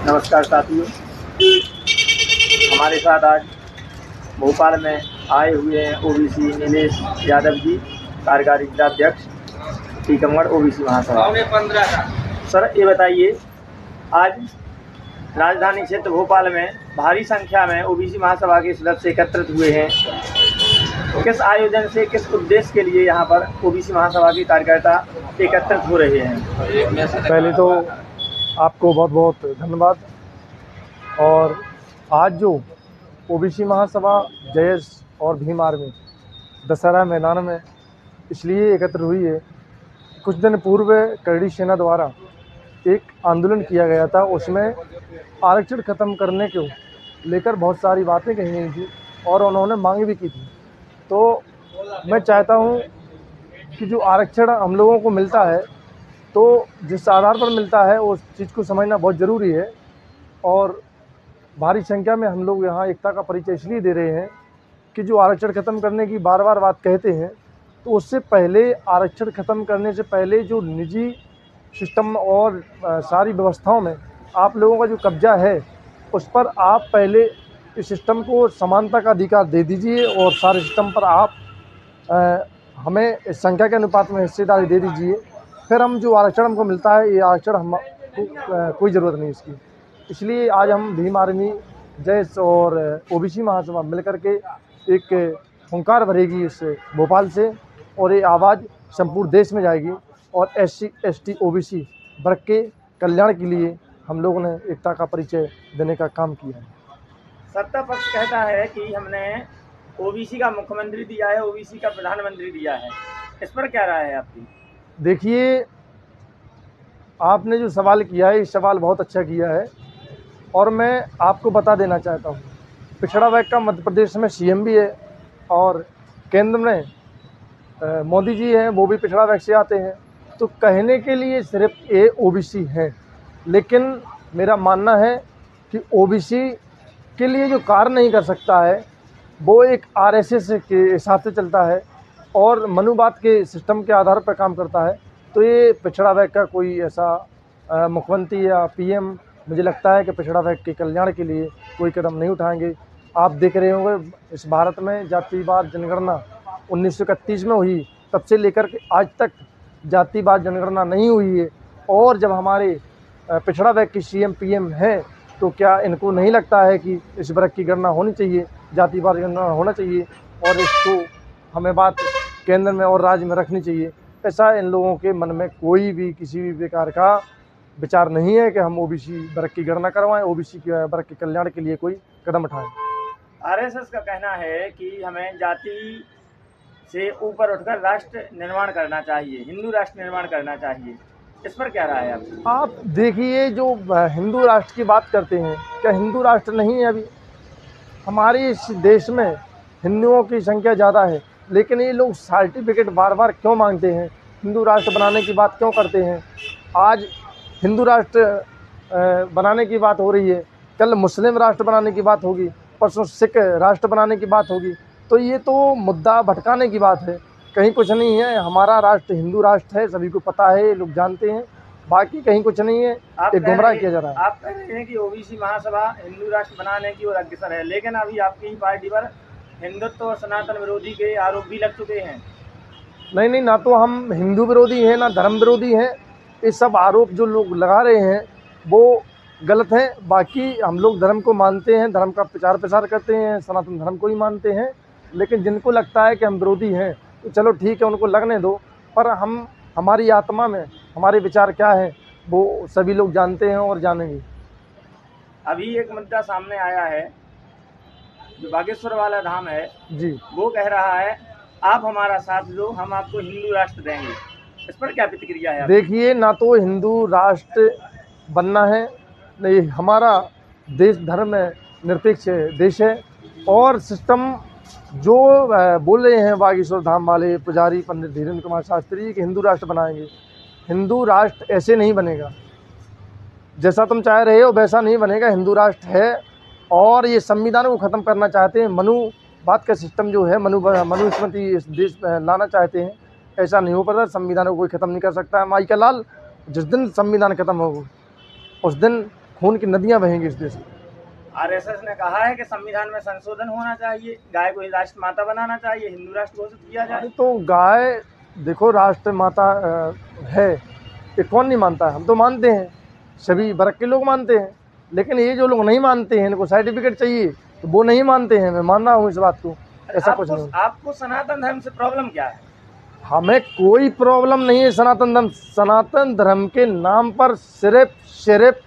नमस्कार साथियों, हमारे साथ आज भोपाल में आए हुए हैं ओबीसी नीलेश यादव जी, कार्यकारी जिलाध्यक्ष टीकमगढ़ ओबीसी महासभा। सर ये बताइए, आज राजधानी क्षेत्र भोपाल में भारी संख्या में ओबीसी महासभा के सदस्य एकत्रित हुए हैं। किस आयोजन से, किस उद्देश्य के लिए यहाँ पर ओबीसी महासभा के कार्यकर्ता एकत्रित हो रहे हैं? पहले तो आपको बहुत बहुत धन्यवाद। और आज जो ओबीसी महासभा जयेश और भीम आर्मी दशहरा मैदान में इसलिए एकत्र हुई है, कुछ दिन पूर्व करड़ी सेना द्वारा एक आंदोलन किया गया था। उसमें आरक्षण ख़त्म करने को लेकर बहुत सारी बातें कही गई थी और उन्होंने मांग भी की थी। तो मैं चाहता हूं कि जो आरक्षण हम लोगों को मिलता है तो जिस आधार पर मिलता है उस चीज़ को समझना बहुत ज़रूरी है। और भारी संख्या में हम लोग यहाँ एकता का परिचय इसलिए दे रहे हैं कि जो आरक्षण ख़त्म करने की बार बार बात कहते हैं, तो उससे पहले, आरक्षण ख़त्म करने से पहले जो निजी सिस्टम और सारी व्यवस्थाओं में आप लोगों का जो कब्जा है, उस पर आप पहले इस सिस्टम को समानता का अधिकार दे दीजिए और सारे सिस्टम पर आप हमें इस संख्या के अनुपात में हिस्सेदारी दे दीजिए। फिर हम जो आरक्षण हमको मिलता है, ये आरक्षण हमको कोई ज़रूरत नहीं इसकी। इसलिए आज हम भीम आर्मी जयेश और ओबीसी महासभा मिलकर के एक हुंकार भरेगी इस भोपाल से, और ये आवाज़ संपूर्ण देश में जाएगी। और SC ST OBC वर्ग के कल्याण के लिए हम लोगों ने एकता का परिचय देने का काम किया है। सत्ता पक्ष कहता है कि हमने ओबीसी का मुख्यमंत्री दिया है, ओबीसी का प्रधानमंत्री दिया है, इस पर क्या राय है आपकी? देखिए, आपने जो सवाल किया है, इस सवाल बहुत अच्छा किया है और मैं आपको बता देना चाहता हूँ, पिछड़ा वर्ग का मध्य प्रदेश में CM भी है और केंद्र में मोदी जी हैं, वो भी पिछड़ा वर्ग से आते हैं। तो कहने के लिए सिर्फ ये OBC है, लेकिन मेरा मानना है कि OBC के लिए जो कार्य नहीं कर सकता है वो एक RSS के हिसाब से चलता है और मनुवाद के सिस्टम के आधार पर काम करता है। तो ये पिछड़ा वर्ग का कोई ऐसा मुख्यमंत्री या PM मुझे लगता है कि पिछड़ा वर्ग के कल्याण के लिए कोई कदम नहीं उठाएंगे। आप देख रहे होंगे, इस भारत में जातिवाद जनगणना 1931 में हुई, तब से लेकर के आज तक जातिवाद जनगणना नहीं हुई है। और जब हमारे पिछड़ा वर्ग की CM PM है, तो क्या इनको नहीं लगता है कि इस वर्ग की गणना होनी चाहिए, जातिवाद गणना होना चाहिए और इसको हमें बात केंद्र में और राज्य में रखनी चाहिए? ऐसा इन लोगों के मन में कोई भी किसी भी प्रकार का विचार नहीं है कि हम OBC वर्ग की गणना करवाएं, OBC के वर्ग के कल्याण के लिए कोई कदम उठाएं। RSS का कहना है कि हमें जाति से ऊपर उठकर राष्ट्र निर्माण करना चाहिए, हिंदू राष्ट्र निर्माण करना चाहिए, इस पर क्या राय है आपकी? आप देखिए, जो हिंदू राष्ट्र की बात करते हैं, क्या हिंदू राष्ट्र नहीं है? अभी हमारे इस देश में हिंदुओं की संख्या ज़्यादा है, लेकिन ये लोग सर्टिफिकेट बार बार क्यों मांगते हैं? हिंदू राष्ट्र बनाने की बात क्यों करते हैं? आज हिंदू राष्ट्र बनाने की बात हो रही है, कल मुस्लिम राष्ट्र बनाने की बात होगी, परसों सिख राष्ट्र बनाने की बात होगी। तो ये तो मुद्दा भटकाने की बात है, कहीं कुछ नहीं है। हमारा राष्ट्र हिंदू राष्ट्र है, सभी को पता है, लोग जानते हैं, बाकी कहीं कुछ नहीं है, ये गुमराह किया जा रहा है। आप कह रहे हैं कि ओबीसी महासभा हिंदू राष्ट्र बनाने की ओर अग्रसर है, लेकिन अभी आपकी ही पार्टी पर हिंदुत्व और सनातन विरोधी के आरोप भी लग चुके हैं। नहीं, ना तो हम हिंदू विरोधी हैं, ना धर्म विरोधी हैं। ये सब आरोप जो लोग लगा रहे हैं वो गलत हैं। बाकी हम लोग धर्म को मानते हैं, धर्म का प्रचार प्रसार करते हैं, सनातन धर्म को ही मानते हैं। लेकिन जिनको लगता है कि हम विरोधी हैं, तो चलो ठीक है, उनको लगने दो। पर हमारी आत्मा में हमारे विचार क्या है वो सभी लोग जानते हैं और जानेंगे। अभी एक मुद्दा सामने आया है, जो बागेश्वर वाला धाम है जी, वो कह रहा है आप हमारा साथ दो, हम आपको हिंदू राष्ट्र देंगे, इस पर क्या प्रतिक्रिया है? देखिए, ना तो हिंदू राष्ट्र बनना है, नहीं, हमारा देश धर्म निरपेक्ष देश है। और सिस्टम जो बोल रहे हैं बागेश्वर धाम वाले पुजारी पंडित धीरेन्द्र कुमार शास्त्री कि हिंदू राष्ट्र बनाएंगे, हिंदू राष्ट्र ऐसे नहीं बनेगा। जैसा तुम चाह रहे हो वैसा नहीं बनेगा। हिंदू राष्ट्र है और ये संविधान को ख़त्म करना चाहते हैं, मनुवाद का सिस्टम जो है, मनुस्मृति इस देश में लाना चाहते हैं। ऐसा नहीं हो पाता, संविधान को कोई ख़त्म नहीं कर सकता है। माई का लाल, जिस दिन संविधान ख़त्म होगा उस दिन खून की नदियां बहेंगी इस देश में। आरएसएस ने कहा है कि संविधान में संशोधन होना चाहिए, गाय को ही राष्ट्र माता बनाना चाहिए, हिंदू राष्ट्र घोषित किया जाए। तो गाय देखो राष्ट्र माता है, ये कौन नहीं मानता है? हम तो मानते हैं, सभी वर्ग के लोग मानते हैं। लेकिन ये जो लोग नहीं मानते हैं, इनको सर्टिफिकेट चाहिए, तो वो नहीं मानते हैं। मैं मान रहा हूँ इस बात को, ऐसा कुछ नहीं। आपको सनातन धर्म से प्रॉब्लम क्या है? हमें कोई प्रॉब्लम नहीं है सनातन धर्म। सनातन धर्म के नाम पर सिर्फ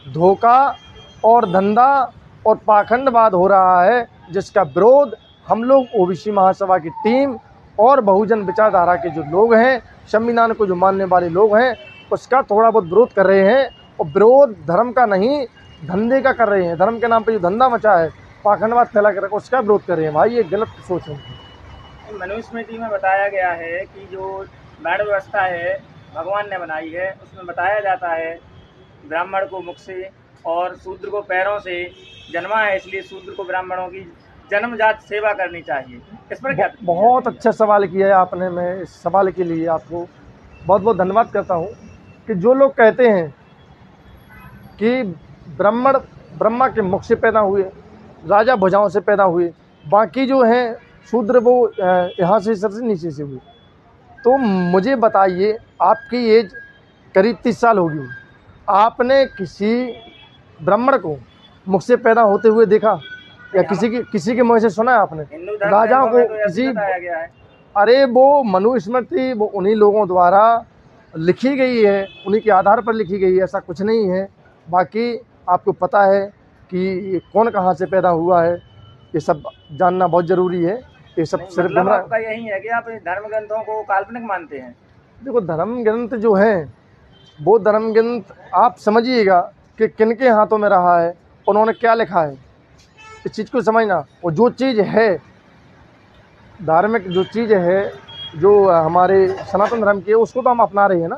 धोखा और धंधा और पाखंडवाद हो रहा है, जिसका विरोध हम लोग ओबीसी महासभा की टीम और बहुजन विचारधारा के जो लोग हैं, संविधान को जो मानने वाले लोग हैं, उसका थोड़ा बहुत विरोध कर रहे हैं। और विरोध धर्म का नहीं, धंधे का कर रहे हैं। धर्म के नाम पर जो धंधा मचा है, पाखंडवाद फैला कर उसका विरोध कर रहे हैं। भाई ये गलत सोच है। मनुस्मृति में बताया गया है कि जो वर्ण व्यवस्था है भगवान ने बनाई है, उसमें बताया जाता है ब्राह्मण को मुख से और शूद्र को पैरों से जन्मा है, इसलिए शूद्र को ब्राह्मणों की जन्मजात सेवा करनी चाहिए। इस पर क्या? बहुत अच्छा सवाल किया है आपने। मैं इस सवाल के लिए आपको बहुत बहुत धन्यवाद करता हूँ कि जो लोग कहते हैं कि ब्राह्मण ब्रह्मा के मुख से पैदा हुए, राजा भुजाओं से पैदा हुए, बाकी जो हैं शूद्र वो यहाँ से सबसे नीचे से हुए, तो मुझे बताइए, आपकी एज करीब 30 साल होगी, आपने किसी ब्राह्मण को मुख से पैदा होते हुए देखा या किसी के मुँह से सुना है आपने? राजाओं को किसी गया है। अरे वो मनुस्मृति वो उन्हीं लोगों द्वारा लिखी गई है, उन्हीं के आधार पर लिखी गई है, ऐसा कुछ नहीं है। बाकी आपको पता है कि कौन कहाँ से पैदा हुआ है, ये सब जानना बहुत ज़रूरी है। ये सब सिर्फ मतलब आपका यही है कि आप धर्म ग्रंथों को काल्पनिक मानते हैं? देखो धर्म ग्रंथ जो हैं, वो धर्म ग्रंथ आप समझिएगा कि किनके हाथों में रहा है, उन्होंने क्या लिखा है, इस चीज़ को समझना। और जो चीज़ है धार्मिक, जो चीज़ है जो हमारे सनातन धर्म की है, उसको तो हम अपना रहे हैं ना।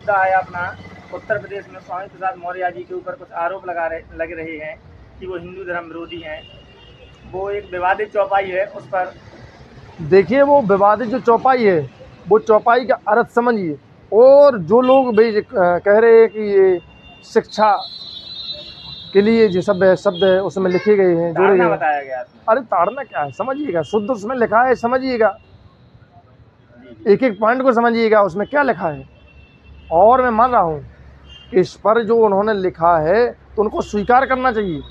है अपना उत्तर प्रदेश में स्वामी प्रसाद मौर्य जी के ऊपर कुछ आरोप लग रहे हैं कि वो हिंदू धर्म विरोधी हैं। वो एक विवादित चौपाई है, उस पर देखिए वो विवादित जो चौपाई है, वो चौपाई का अर्थ समझिए। और जो लोग भी कह रहे हैं कि ये शिक्षा के लिए जो शब्द है उसमें लिखे गए हैं, जोड़े गए, बताया गया। अरे ताड़ना क्या है समझिएगा, शुद्ध उसमें लिखा है, समझिएगा, एक एक पॉइंट को समझिएगा उसमें क्या लिखा है। और मैं मान रहा हूँ इस पर जो उन्होंने लिखा है तो उनको स्वीकार करना चाहिए।